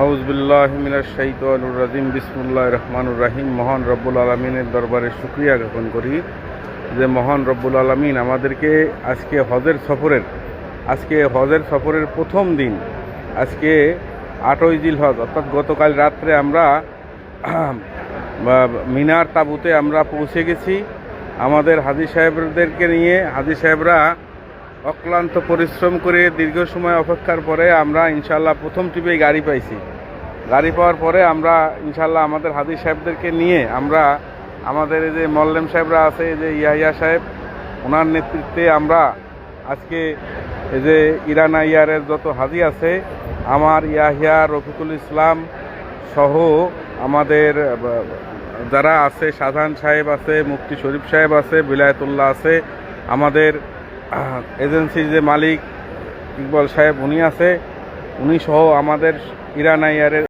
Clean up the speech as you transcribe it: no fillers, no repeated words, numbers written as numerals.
আউযুবিল্লাহি মিনাশ শাইতানির রাজিম। বিসমিল্লাহির রহমানির রহিম। মহান রব্বুল আলামিনের দরবারে শুকরিয়া জ্ঞাপন করি যে মহান রব্বুল আলামিন আমাদেরকে আজকে হজের সফরের প্রথম দিন, আজকে 8ই জিলহজ অর্থাৎ গতকাল রাত্রে আমরা মিনার তাঁবুতে আমরা পৌঁছে গেছি। আমাদের হাজী সাহেবদেরকে নিয়ে হাজী সাহেবরা অক্লান্ত পরিশ্রম করে দীর্ঘ সময় অপেক্ষার পরে আমরা ইনশাল্লাহ প্রথম ট্রিপেই গাড়ি পাইছি। গাড়ি পাওয়ার পরে আমরা ইনশাল্লাহ আমাদের হাজী সাহেবদেরকে নিয়ে আমরা আমাদের এই যে মোল্লেম সাহেবরা আছে, এই যে ইয়াহিয়া সাহেব, ওনার নেতৃত্বে আমরা আজকে এই যে ইরানা ইয়ারের যত হাজী আছে, আমার ইয়াহিয়া, রফিকুল ইসলাম সহ আমাদের যারা আছে, শাহজাহান সাহেব আছে, মুফতি শরীফ সাহেব আছে, বিলায়াতুল্লাহ আছে, আমাদের এজেন্সির যে মালিক ইকবাল সাহেব উনি আছে, উনি সহ আমাদের ইরানা ইয়ারের